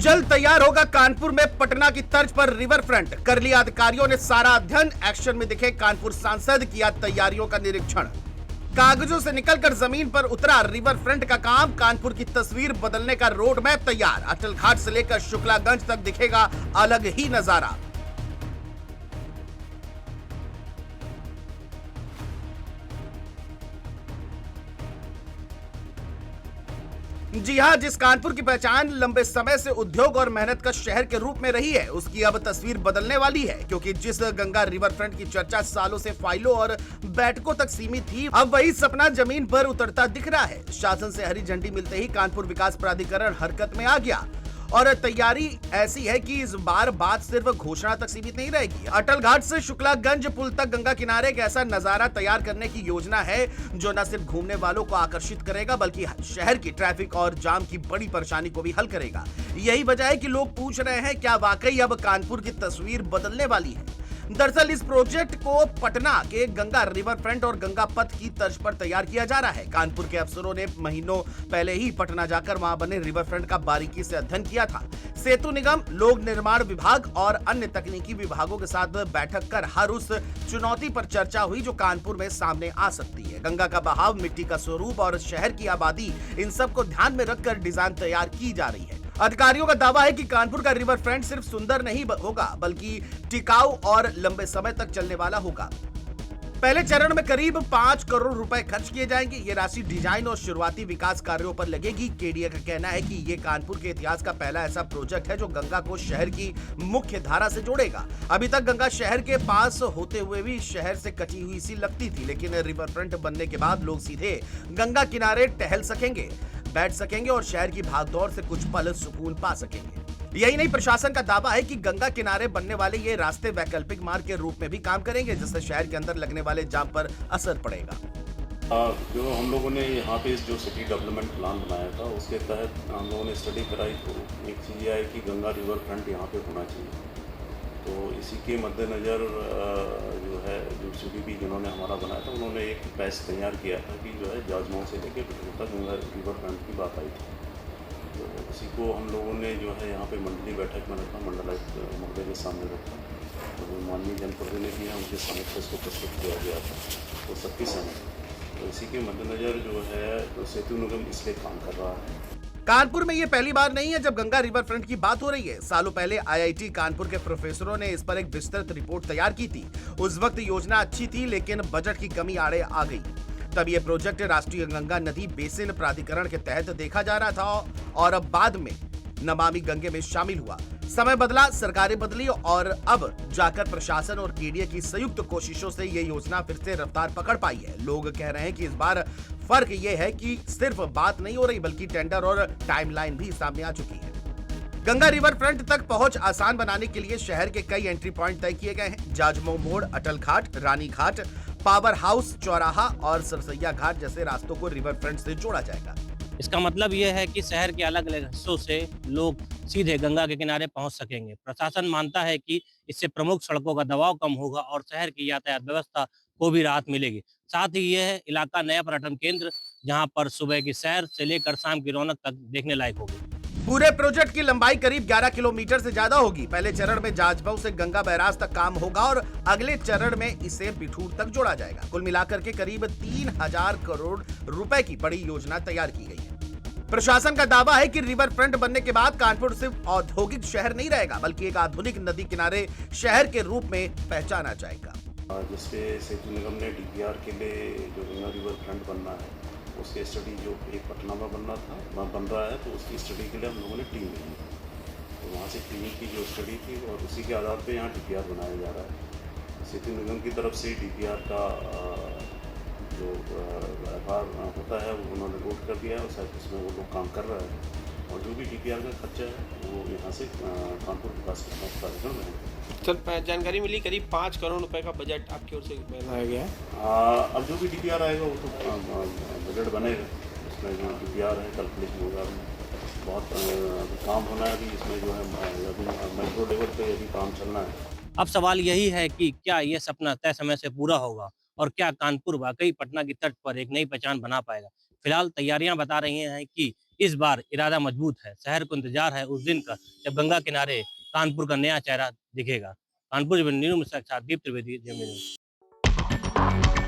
जल्द तैयार होगा कानपुर में पटना की तर्ज पर रिवर फ्रंट। कर लिया अधिकारियों ने सारा अध्ययन। एक्शन में दिखे कानपुर सांसद, किया तैयारियों का निरीक्षण। कागजों से निकलकर जमीन पर उतरा रिवर फ्रंट का काम। कानपुर की तस्वीर बदलने का रोड मैप तैयार। अटल घाट से लेकर शुक्लागंज तक दिखेगा अलग ही नजारा। जी हां, जिस कानपुर की पहचान लंबे समय से उद्योग और मेहनत का शहर के रूप में रही है, उसकी अब तस्वीर बदलने वाली है। क्योंकि जिस गंगा रिवर फ्रंट की चर्चा सालों से फाइलों और बैठकों तक सीमित थी, अब वही सपना जमीन पर उतरता दिख रहा है। शासन से हरी झंडी मिलते ही कानपुर विकास प्राधिकरण हरकत में आ गया और तैयारी ऐसी है कि इस बार बात सिर्फ घोषणा तक सीमित नहीं रहेगी। अटल घाट से शुक्लागंज पुल तक गंगा किनारे एक ऐसा नजारा तैयार करने की योजना है जो न सिर्फ घूमने वालों को आकर्षित करेगा, बल्कि शहर की ट्रैफिक और जाम की बड़ी परेशानी को भी हल करेगा। यही वजह है कि लोग पूछ रहे हैं, क्या वाकई अब कानपुर की तस्वीर बदलने वाली है? दरअसल इस प्रोजेक्ट को पटना के गंगा रिवर फ्रंट और गंगा पथ की तर्ज पर तैयार किया जा रहा है। कानपुर के अफसरों ने महीनों पहले ही पटना जाकर वहां बने रिवर फ्रंट का बारीकी से अध्ययन किया था। सेतु निगम, लोक निर्माण विभाग और अन्य तकनीकी विभागों के साथ बैठक कर हर उस चुनौती पर चर्चा हुई जो कानपुर में सामने आ सकती है। गंगा का बहाव, मिट्टी का स्वरूप और शहर की आबादी, इन सब को ध्यान में रखकर डिजाइन तैयार की जा रही है। अधिकारियों का दावा है कि कानपुर का रिवर फ्रंट सिर्फ सुंदर नहीं होगा, बल्कि टिकाऊ और लंबे समय तक चलने वाला होगा। पहले चरण में करीब 5 करोड़ रुपए खर्च किए जाएंगे। ये राशि डिजाइन और शुरुआती विकास कार्यों पर लगेगी। केडीए का कहना है कि ये कानपुर के इतिहास का पहला ऐसा प्रोजेक्ट है जो गंगा को शहर की मुख्य धारा से जोड़ेगा। अभी तक गंगा शहर के पास होते हुए भी शहर से कटी हुई सी लगती थी, लेकिन रिवर फ्रंट बनने के बाद लोग सीधे गंगा किनारे टहल सकेंगे, बैठ सकेंगे और शहर की भागदौड़ से कुछ पल सुकून पा सकेंगे। यही नहीं, प्रशासन का दावा है कि गंगा किनारे बनने वाले ये रास्ते वैकल्पिक मार्ग के रूप में भी काम करेंगे, जिससे शहर के अंदर लगने वाले जाम पर असर पड़ेगा। जो हम लोगों ने यहाँ पे जो सिटी डेवलपमेंट प्लान बनाया था, उसके तहत हम लोगों ने स्टडी कराई तो एक चीज़ यह है कि गंगा रिवर फ्रंट यहाँ पे होना चाहिए। तो इसी के मद्देनज़र जो है जो सीडीपी जिन्होंने हमारा बनाया था, उन्होंने एक पैस तैयार किया था कि जो है जाजमऊ से लेकर पिथौर तक गंगा रिवर फ्रंट की बात आई थी। तो उसी को हम लोगों ने जो है यहाँ पे मंडली बैठक में रखा, मंडलायुक्त महोदय के सामने रखा। तो जो माननीय जनप्रतिनिधि हैं उनके सामने इसको प्रस्तुत किया गया था, तो सबकी सहमति। तो इसी के मद्देनज़र जो है तो सेतु निगम इसलिए काम कर रहा है। कानपुर में ये पहली बार नहीं है जब गंगा रिवर फ्रंट की बात हो रही है। सालों पहले आईआईटी कानपुर के प्रोफेसरों ने इस पर एक विस्तृत रिपोर्ट तैयार की थी। उस वक्त योजना अच्छी थी, लेकिन बजट की कमी आड़े आ गई। तब ये प्रोजेक्ट राष्ट्रीय गंगा नदी बेसिन प्राधिकरण के तहत देखा जा रहा था और अब बाद में नमामि गंगे में शामिल हुआ। समय बदला, सरकारें बदली और अब जाकर प्रशासन और केडीए की संयुक्त कोशिशों से ये योजना फिर से रफ्तार पकड़ पाई है। लोग कह रहे हैं कि इस बार फर्क ये है कि सिर्फ बात नहीं हो रही, बल्कि टेंडर और टाइमलाइन भी सामने आ चुकी है। गंगा रिवर फ्रंट तक पहुंच आसान बनाने के लिए शहर के कई एंट्री पॉइंट तय किए गए हैं। जाजमऊ मोड़, अटल घाट, रानी घाट, पावर हाउस, चौराहा और सरसैया घाट जैसे रास्तों को रिवर फ्रंट से जोड़ा जाएगा। इसका मतलब ये है कि शहर के अलग अलग हिस्सों से लोग सीधे गंगा के किनारे पहुंच सकेंगे। प्रशासन मानता है कि इससे प्रमुख सड़कों का दबाव कम होगा और शहर की यातायात व्यवस्था को भी राहत मिलेगी। साथ ही यह इलाका नया पर्यटन केंद्र, जहां पर सुबह की सैर से लेकर शाम की रौनक तक देखने लायक होगी। पूरे प्रोजेक्ट की लंबाई करीब 11 किलोमीटर से ज्यादा होगी। पहले चरण में जाजमऊ से गंगा बैराज तक काम होगा और अगले चरण में इसे बिठूर तक जोड़ा जाएगा। कुल मिलाकर के करीब 3000 करोड़ रुपए की बड़ी योजना तैयार की गई है। प्रशासन का दावा है कि रिवर फ्रंट बनने के बाद कानपुर सिर्फ औद्योगिक शहर नहीं रहेगा, बल्कि एक आधुनिक नदी किनारे शहर के रूप में पहचाना जाएगा। जिसपे सेतु निगम ने डीपीआर के लिए जो गंगा रिवर फ्रंट बनना है, उसके स्टडी जो एक पटना में बन रहा है, तो उसकी स्टडी के लिए हम लोगों ने टीम ली। तो वहाँ से टीम की जो स्टडी थी और उसी के आधार पे यहाँ डीपीआर बनाया जा रहा है। सेतु निगम की तरफ से डीपीआर का जो व्यापार होता है वो उन्होंने नोट कर दिया है और शायद उसमें वो लोग काम कर रहे हैं। और जो भी डीपीआर का खर्चा है वो यहाँ से कानपुर विकास प्राधिकरण में सर जानकारी मिली करीब 5 करोड़ रुपए का बजट आपकी ओर से बनाया गया है। अब जो भी डीपीआर आएगा वो तो बजट बनेगा, उसमें जो डीपीआर है कैलकुलेशन होगा। बहुत काम होना है अभी इसमें, जो है अभी माइक्रो लेवल पे अभी काम चलना है। अब सवाल यही है कि क्या ये सपना तय समय से पूरा होगा और क्या कानपुर वाकई पटना की तर्ज पर एक नई पहचान बना पाएगा? फिलहाल तैयारियां बता रही हैं कि इस बार इरादा मजबूत है। शहर को इंतजार है उस दिन का जब गंगा किनारे कानपुर का नया चेहरा दिखेगा। कानपुर से न्यूज़ के साथ दीप त्रिवेदी, जेएमबी न्यूज़।